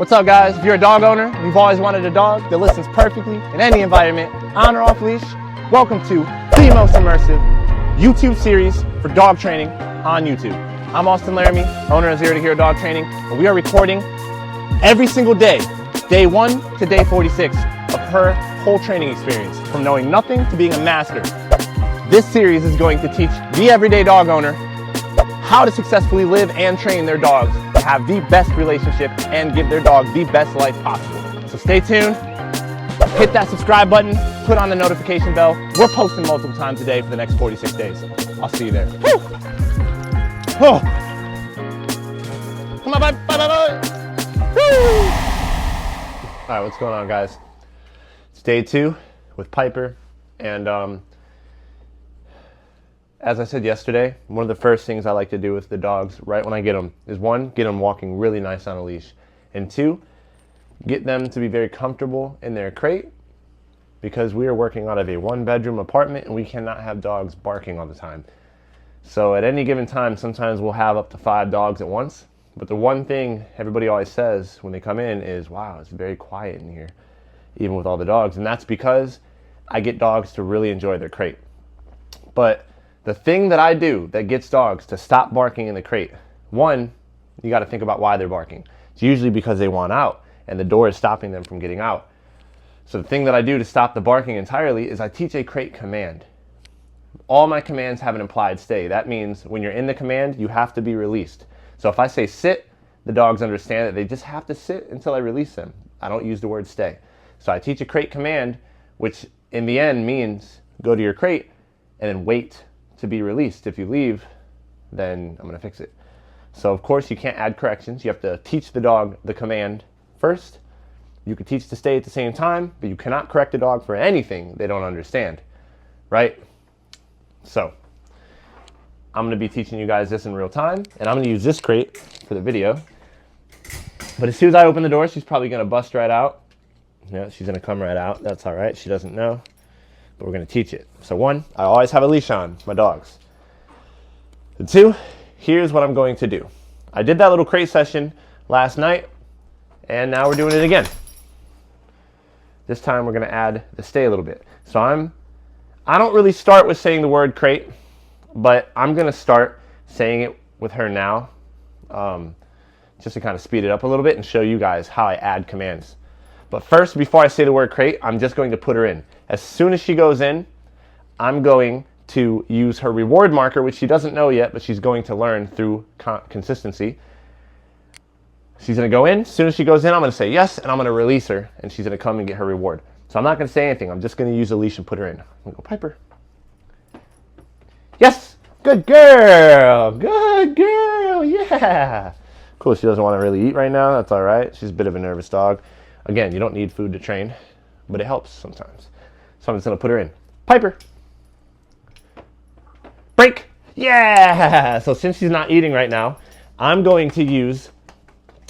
What's up, guys? If you're a dog owner and you've always wanted a dog that listens perfectly in any environment, on or off leash, welcome to the most immersive YouTube series for dog training on YouTube. I'm Austin Laramie, owner of Zero to Hero Dog Training, and we are recording every single day, day 1 to day 46 of her whole training experience, from knowing nothing to being a master. This series is going to teach the everyday dog owner how to successfully live and train their dogs to have the best relationship and give their dog the best life possible. So stay tuned, hit that subscribe button, put on the notification bell. We're posting multiple times a day for the next 46 days. I'll see you there. Woo! Oh. Come on, bye, bye, bye, bye. Woo! All right, what's going on, guys? It's day 2 with Piper, and as I said yesterday, one of the first things I like to do with the dogs right when I get them is 1, get them walking really nice on a leash, and 2, get them to be very comfortable in their crate, because we are working out of a 1-bedroom apartment and we cannot have dogs barking all the time. So at any given time, sometimes we'll have up to 5 dogs at once, but the one thing everybody always says when they come in is, wow, it's very quiet in here, even with all the dogs, and that's because I get dogs to really enjoy their crate. But the thing that I do that gets dogs to stop barking in the crate, 1, you got to think about why they're barking. It's usually because they want out and the door is stopping them from getting out. So the thing that I do to stop the barking entirely is I teach a crate command. All my commands have an implied stay. That means when you're in the command, you have to be released. So if I say sit, the dogs understand that they just have to sit until I release them. I don't use the word stay. So I teach a crate command, which in the end means go to your crate and then wait to be released. If you leave, then I'm going to fix it. So of course you can't add corrections. You have to teach the dog the command first. You can teach to stay at the same time, but you cannot correct a dog for anything they don't understand, right? So I'm going to be teaching you guys this in real time, and I'm going to use this crate for the video. But as soon as I open the door, she's probably going to bust right out. Yeah, she's going to come right out. That's all right. She doesn't know. But we're going to teach it. So 1, I always have a leash on my dogs. And 2, here's what I'm going to do. I did that little crate session last night, and now we're doing it again. This time we're going to add the stay a little bit. So I don't really start with saying the word crate, but I'm going to start saying it with her now, just to kind of speed it up a little bit and show you guys how I add commands. But first, before I say the word crate, I'm just going to put her in. As soon as she goes in, I'm going to use her reward marker, which she doesn't know yet, but she's going to learn through consistency. She's going to go in. As soon as she goes in, I'm going to say yes, and I'm going to release her, and she's going to come and get her reward. So I'm not going to say anything. I'm just going to use the leash and put her in. I'm going to go, Piper. Yes! Good girl! Good girl! Yeah! Cool. She doesn't want to really eat right now. That's all right. She's a bit of a nervous dog. Again, you don't need food to train, but it helps sometimes. So I'm just going to put her in. Piper. Break. Yeah! So since she's not eating right now, I'm going to use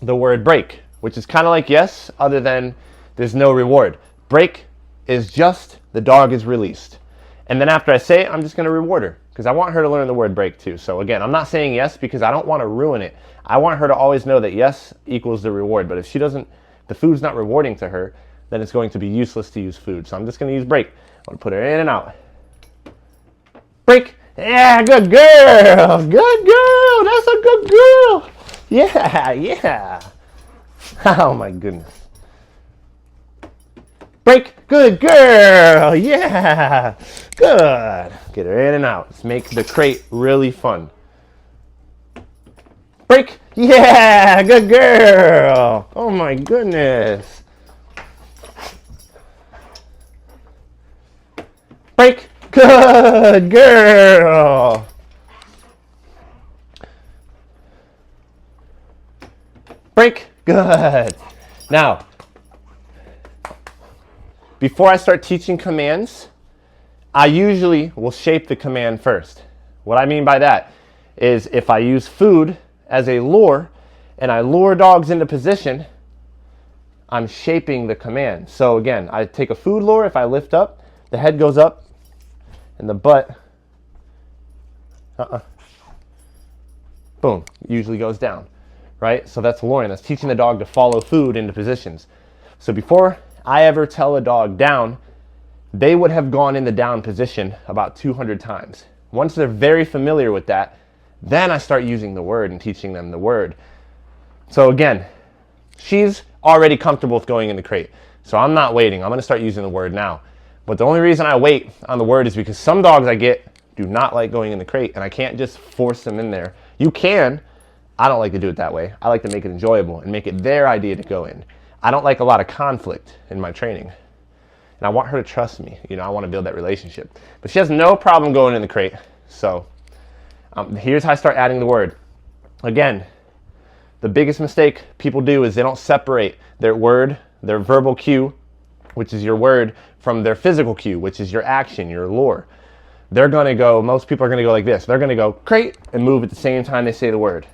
the word break, which is kind of like yes, other than there's no reward. Break is just the dog is released. And then after I say it, I'm just going to reward her because I want her to learn the word break too. So again, I'm not saying yes because I don't want to ruin it. I want her to always know that yes equals the reward. But if she doesn't, the food's not rewarding to her, then it's going to be useless to use food. So I'm just going to use break. I'm going to put her in and out. Break. Yeah, good girl. Good girl. That's a good girl. Yeah, yeah. Oh my goodness. Break. Good girl. Yeah. Good. Get her in and out. Let's make the crate really fun. Break. Yeah, good girl. Oh my goodness. Break. Good girl. Break. Good. Now, before I start teaching commands, I usually will shape the command first. What I mean by that is if I use food as a lure and I lure dogs into position, I'm shaping the command. So again, I take a food lure. If I lift up, the head goes up and the butt boom, usually goes down. right? So that's luring. That's teaching the dog to follow food into positions. So before I ever tell a dog down, they would have gone in the down position about 200 times. Once they're very familiar with that, then I start using the word and teaching them the word. So again, she's already comfortable with going in the crate. So I'm not waiting. I'm going to start using the word now. But the only reason I wait on the word is because some dogs I get do not like going in the crate, and I can't just force them in there. You can. I don't like to do it that way. I like to make it enjoyable and make it their idea to go in. I don't like a lot of conflict in my training. And I want her to trust me. You know, I want to build that relationship. But she has no problem going in the crate. So here's how I start adding the word. Again, the biggest mistake people do is they don't separate their word, their verbal cue, which is your word, from their physical cue, which is your action, your lure. They're going to go, most people are going to go like this. They're going to go crate and move at the same time they say the word.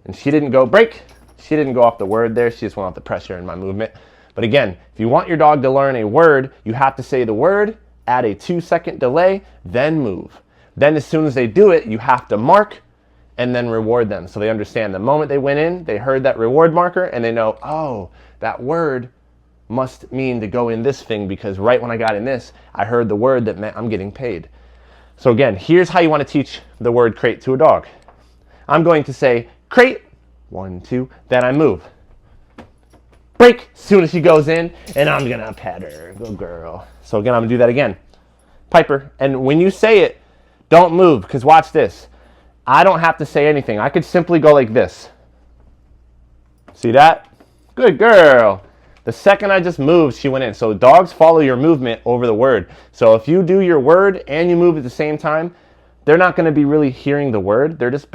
And she didn't go break. She didn't go off the word there. She just went off the pressure in my movement. But again, if you want your dog to learn a word, you have to say the word, add a 2-second delay, then move. Then as soon as they do it, you have to mark and then reward them. So they understand the moment they went in, they heard that reward marker and they know, oh, that word must mean to go in this thing because right when I got in this, I heard the word that meant I'm getting paid. So again, here's how you want to teach the word crate to a dog. I'm going to say crate, 1, 2, then I move. Break, as soon as she goes in, and I'm gonna pet her, good girl. So again, I'm gonna do that again. Piper, and when you say it, don't move, because watch this. I don't have to say anything. I could simply go like this. See that? Good girl. The second I just moved, she went in. So dogs follow your movement over the word. So if you do your word and you move at the same time, they're not gonna be really hearing the word. They're just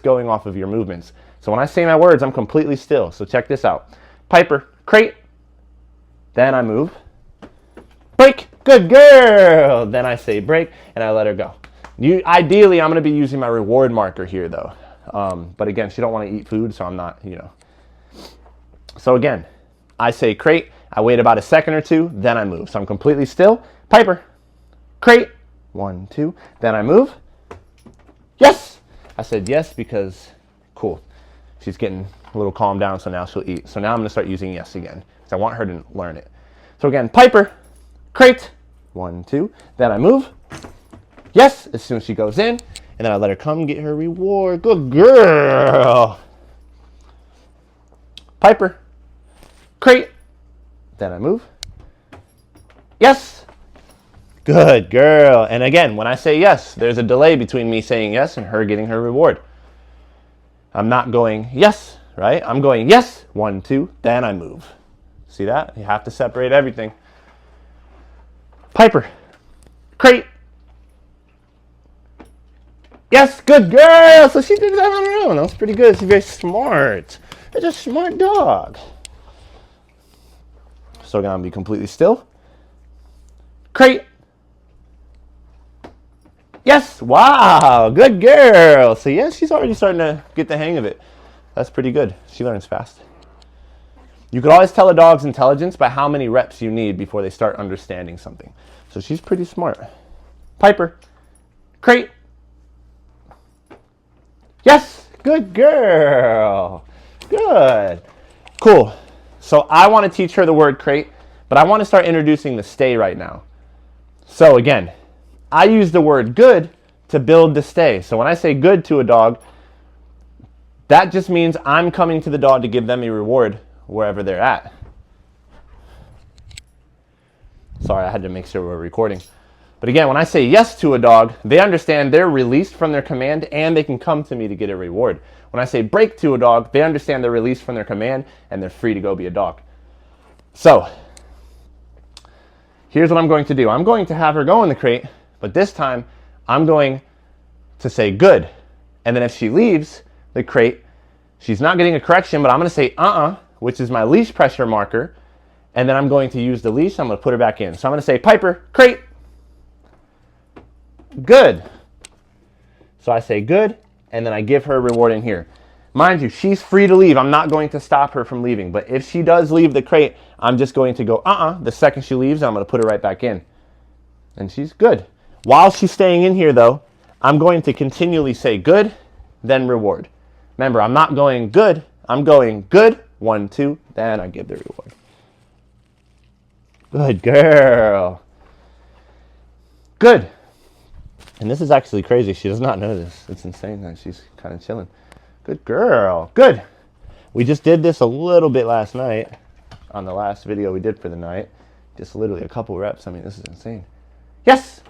going off of your movements. So when I say my words, I'm completely still. So check this out. Piper, crate. Then I move. Break, good girl. Then I say break, and I let her go. Ideally, I'm going to be using my reward marker here, though. But again, she don't want to eat food, so I'm not, you know. So again, I say crate. I wait about a second or two, then I move. So I'm completely still. Piper, crate. 1, 2. Then I move. Yes. I said yes because, cool. She's getting a little calmed down, so now she'll eat. So now I'm going to start using yes again because I want her to learn it. So again, Piper, crate, 1, 2. Then I move. Yes, as soon as she goes in, and then I let her come get her reward. Good girl. Piper, crate, then I move. Yes. Good girl. And again, when I say yes, there's a delay between me saying yes and her getting her reward. I'm not going yes, right? I'm going yes, 1, 2, then I move. See that? You have to separate everything. Piper, crate. Yes, good girl. So she did that on her own. That was pretty good. She's very smart. It's a smart dog. So I'm going to be completely still. Crate. Yes, wow, good girl. So yes, she's already starting to get the hang of it. That's pretty good. She learns fast. You could always tell a dog's intelligence by how many reps you need before they start understanding something. So she's pretty smart. Piper, crate. Yes, good girl. Good. Cool. So I want to teach her the word crate, but I want to start introducing the stay right now. So again, I use the word good to build the stay. So when I say good to a dog, that just means I'm coming to the dog to give them a reward wherever they're at. Sorry, I had to make sure we're recording. But again, when I say yes to a dog, they understand they're released from their command and they can come to me to get a reward. When I say break to a dog, they understand they're released from their command and they're free to go be a dog. So here's what I'm going to do. I'm going to have her go in the crate, but this time I'm going to say good. And then if she leaves the crate, she's not getting a correction, but I'm going to say which is my leash pressure marker. And then I'm going to use the leash. I'm going to put her back in. So I'm going to say Piper, crate. Good. So I say good, and then I give her a reward in here. Mind you, she's free to leave. I'm not going to stop her from leaving. But if she does leave the crate, I'm just going to go the second she leaves, I'm going to put her right back in. And she's good. While she's staying in here, though, I'm going to continually say good, then reward. Remember, I'm not going good. I'm going good. 1, 2. Then I give the reward. Good girl. Good. And this is actually crazy. She does not know this. It's insane that she's kind of chilling. Good girl. Good. We just did this a little bit last night on the last video we did for the night. Just literally a couple reps. I mean, this is insane. Yes.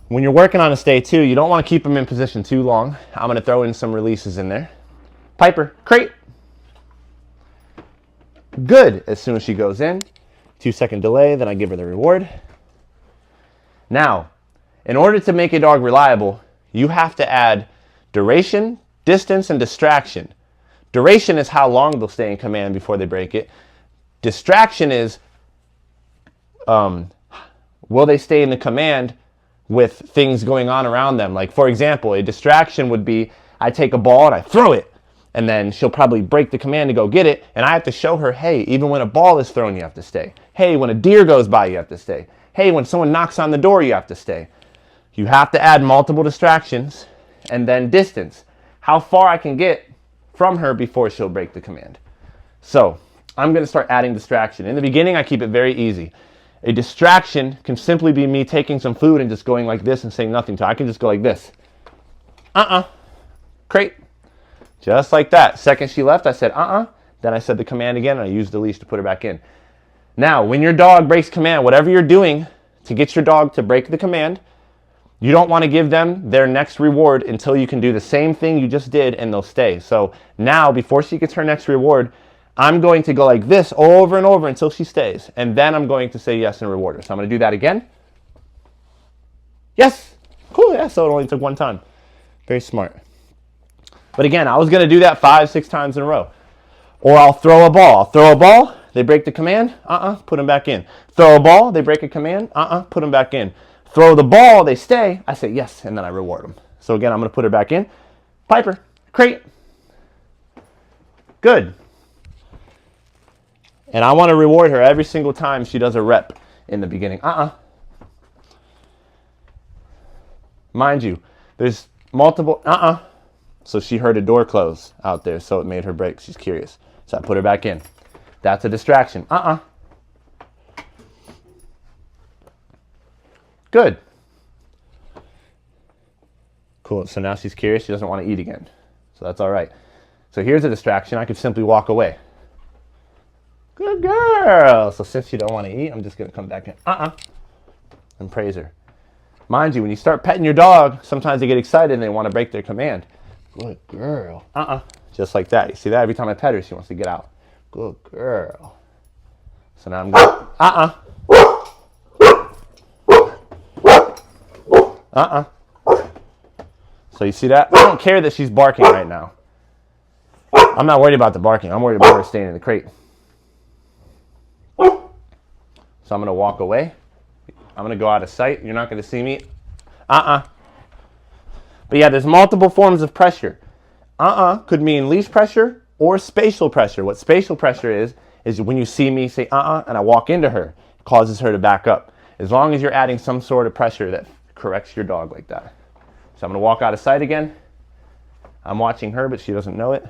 When you're working on a stay too, you don't want to keep them in position too long. I'm going to throw in some releases in there. Piper, crate. Good. As soon as she goes in, 2-second delay, then I give her the reward. Now, in order to make a dog reliable, you have to add duration, distance, and distraction. Duration is how long they'll stay in command before they break it. Distraction is, will they stay in the command with things going on around them? Like, for example, a distraction would be, I take a ball and I throw it, and then she'll probably break the command to go get it, and I have to show her, hey, even when a ball is thrown, you have to stay. Hey, when a deer goes by, you have to stay. Hey, when someone knocks on the door, you have to stay. You have to add multiple distractions, and then distance. How far I can get from her before she'll break the command. So, I'm going to start adding distraction. In the beginning, I keep it very easy. A distraction can simply be me taking some food and just going like this and saying nothing to her. I can just go like this. Crate. Just like that. Second she left, I said, Then I said the command again, and I used the leash to put her back in. Now, when your dog breaks command, whatever you're doing to get your dog to break the command, you don't want to give them their next reward until you can do the same thing you just did and they'll stay. So now, before she gets her next reward, I'm going to go like this over and over until she stays. And then I'm going to say yes and reward her. So I'm going to do that again. Yes. Cool. Yeah, so it only took one time. Very smart. But again, I was going to do that 5-6 times in a row. Or I'll throw a ball. I'll throw a ball. They break the command. Put them back in. Throw a ball. They break a command. Put them back in. Throw the ball. They stay. I say yes, and then I reward them. So again, I'm going to put her back in. Piper, crate. Good. And I want to reward her every single time she does a rep in the beginning. Mind you, there's multiple So she heard a door close out there, so it made her break. She's curious. So I put her back in. That's a distraction. Good. Cool. So now she's curious. She doesn't want to eat again. So that's all right. So here's a distraction. I could simply walk away. Good girl. So since you don't want to eat, I'm just going to come back in. And praise her. Mind you, when you start petting your dog, sometimes they get excited and they want to break their command. Good girl. Just like that. You see that? Every time I pet her, she wants to get out. Good girl. So now I'm going, So you see that? I don't care that she's barking right now. I'm not worried about the barking. I'm worried about her staying in the crate. So I'm going to walk away. I'm going to go out of sight. You're not going to see me. But yeah, there's multiple forms of pressure. Could mean leash pressure or spatial pressure. What spatial pressure is when you see me say and I walk into her. It causes her to back up. As long as you're adding some sort of pressure that corrects your dog like that. So I'm going to walk out of sight again. I'm watching her, but she doesn't know it.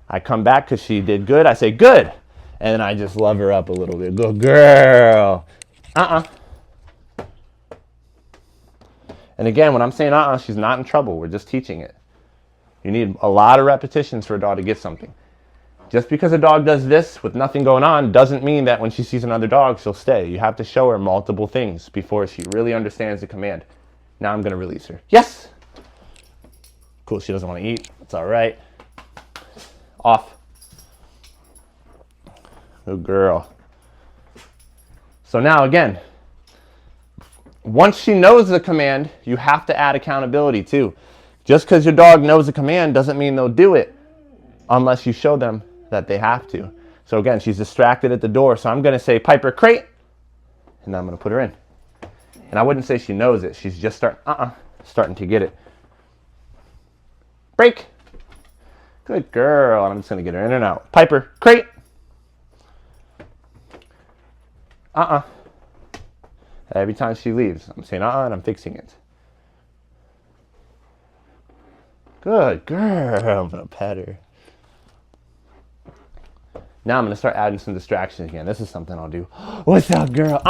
I come back because she did good. I say, good. And then I just love her up a little bit. Good girl. And again, when I'm saying she's not in trouble. We're just teaching it. You need a lot of repetitions for a dog to get something. Just because a dog does this with nothing going on doesn't mean that when she sees another dog, she'll stay. You have to show her multiple things before she really understands the command. Now I'm going to release her. Yes. Cool. She doesn't want to eat. It's all right. Off. Good girl. So now again, once she knows the command, you have to add accountability too. Just because your dog knows the command doesn't mean they'll do it unless you show them that they have to. So again, she's distracted at the door. So I'm going to say, Piper, crate. And then I'm going to put her in. And I wouldn't say she knows it. She's just starting to get it. Break. Good girl. I'm just going to get her in and out. Piper, crate. Every time she leaves, I'm saying and I'm fixing it. Good girl. I'm gonna pet her. Now I'm gonna start adding some distractions again. This is something I'll do. What's up, girl?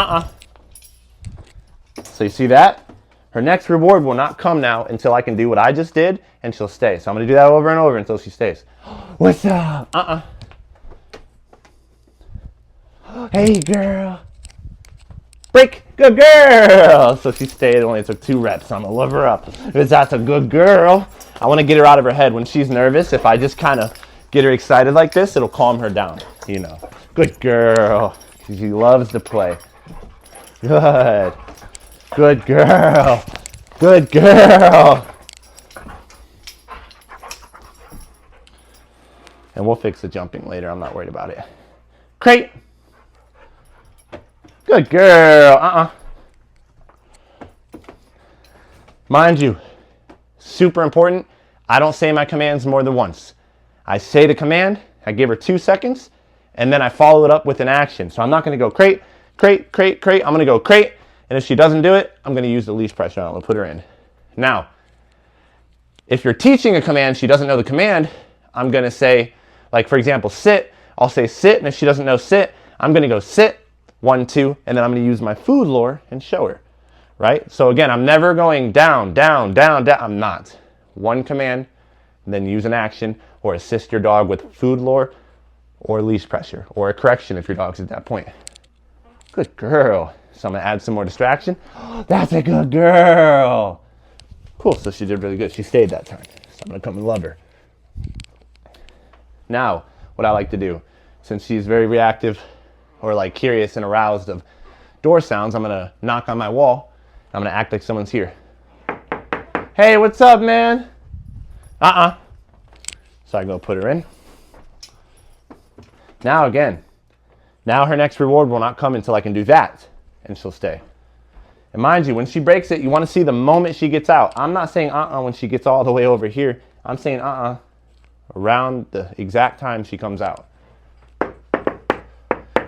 So you see that? Her next reward will not come now until I can do what I just did, and she'll stay. So I'm gonna do that over and over until she stays. What's up? Hey, girl. Break. Good girl. So she stayed. It only took 2 reps. I'm gonna love her up. Because that's a good girl. I want to get her out of her head when she's nervous. If I just kind of get her excited like this, it'll calm her down. You know. Good girl. She loves to play. Good. Good girl. Good girl. And we'll fix the jumping later. I'm not worried about it. Crate. Good girl. Mind you, super important, I don't say my commands more than once. I say the command, I give her 2 seconds, and then I follow it up with an action. So I'm not going to go crate, crate, crate, crate. I'm going to go crate, and if she doesn't do it, I'm going to use the leash pressure. I'm going to put her in. Now, if you're teaching a command, she doesn't know the command, I'm going to say, like for example, sit. I'll say sit, and if she doesn't know sit, I'm going to go sit, 1, 2, and then I'm going to use my food lure and show her. Right? So again, I'm never going down, down, down, down. I'm not. One command, then use an action, or assist your dog with food lure, or leash pressure, or a correction if your dog's at that point. Good girl. So I'm going to add some more distraction. That's a good girl. Cool. So she did really good. She stayed that time. So I'm going to come and love her. Now, what I like to do, since she's very reactive or like curious and aroused of door sounds, I'm going to knock on my wall. I'm going to act like someone's here. Hey, what's up, man? So I go put her in. Now again, now her next reward will not come until I can do that, and she'll stay. And mind you, when she breaks it, you want to see the moment she gets out. I'm not saying when she gets all the way over here. I'm saying around the exact time she comes out.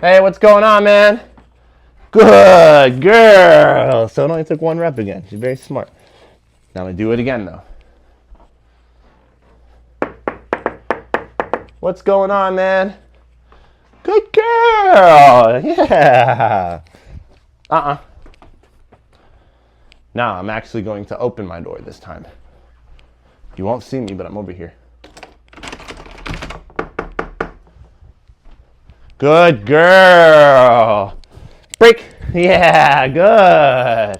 Hey, what's going on, man? Good girl. So it only took 1 rep again. She's very smart. Now I'm going to do it again, though. What's going on, man? Good girl. Yeah. Now I'm actually going to open my door this time. You won't see me, but I'm over here. Good girl. Break. Yeah, good.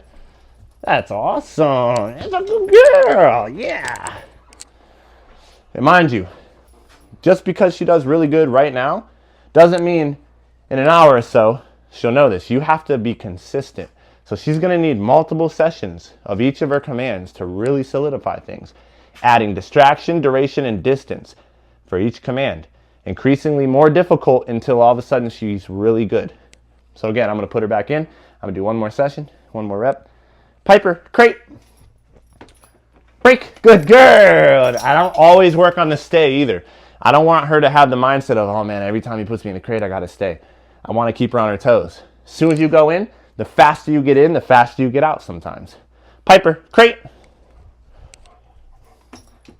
That's awesome. That's a good girl. Yeah. And mind you, just because she does really good right now doesn't mean in an hour or so she'll know this. You have to be consistent. So she's going to need multiple sessions of each of her commands to really solidify things, adding distraction, duration, and distance for each command. Increasingly more difficult until all of a sudden she's really good. So again, I'm going to put her back in. I'm going to do 1 more session, 1 more rep. Piper, crate. Break. Good girl. I don't always work on the stay either. I don't want her to have the mindset of, oh man, every time he puts me in the crate, I got to stay. I want to keep her on her toes. As soon as you go in, the faster you get in, the faster you get out sometimes. Piper, crate.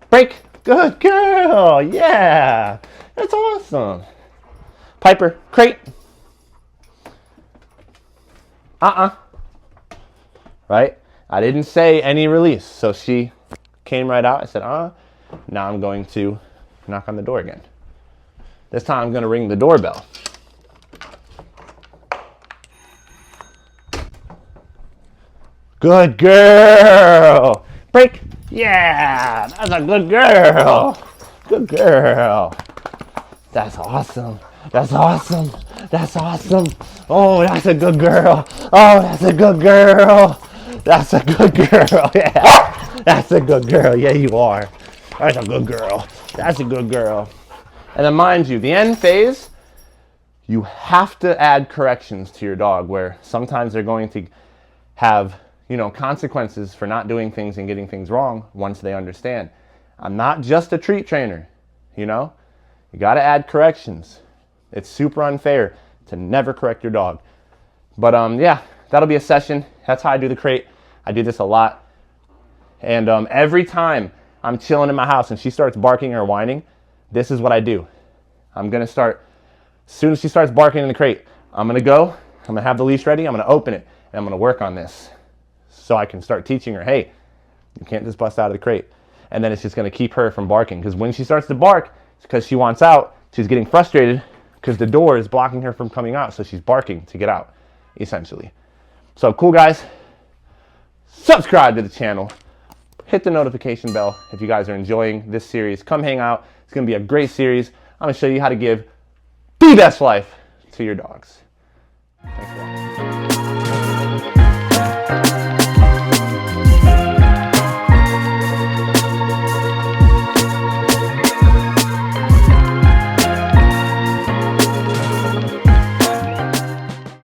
Break. Good girl. Yeah. That's awesome. Piper, crate. Right? I didn't say any release. So she came right out. I said, Now I'm going to knock on the door again. This time I'm going to ring the doorbell. Good girl. Break. Yeah, that's a good girl. Good girl. That's awesome. That's awesome. That's awesome. Oh, that's a good girl. Oh, that's a good girl. That's a good girl. Yeah. That's a good girl. Yeah, you are. That's a good girl. That's a good girl. And then mind you, the end phase, you have to add corrections to your dog where sometimes they're going to have, consequences for not doing things and getting things wrong once they understand. I'm not just a treat trainer, You got to add corrections. It's super unfair to never correct your dog. But yeah, that'll be a session. That's how I do the crate. I do this a lot. And every time I'm chilling in my house and she starts barking or whining, this is what I do. I'm gonna start, as soon as she starts barking in the crate, I'm gonna have the leash ready, I'm gonna open it, and I'm gonna work on this. So I can start teaching her, hey, you can't just bust out of the crate. And then it's just gonna keep her from barking. Because when she starts to bark, it's because she wants out, she's getting frustrated because the door is blocking her from coming out. So she's barking to get out, essentially. So cool guys, subscribe to the channel. Hit the notification bell if you guys are enjoying this series. Come hang out. It's going to be a great series. I'm going to show you how to give the best life to your dogs. Thanks a lot.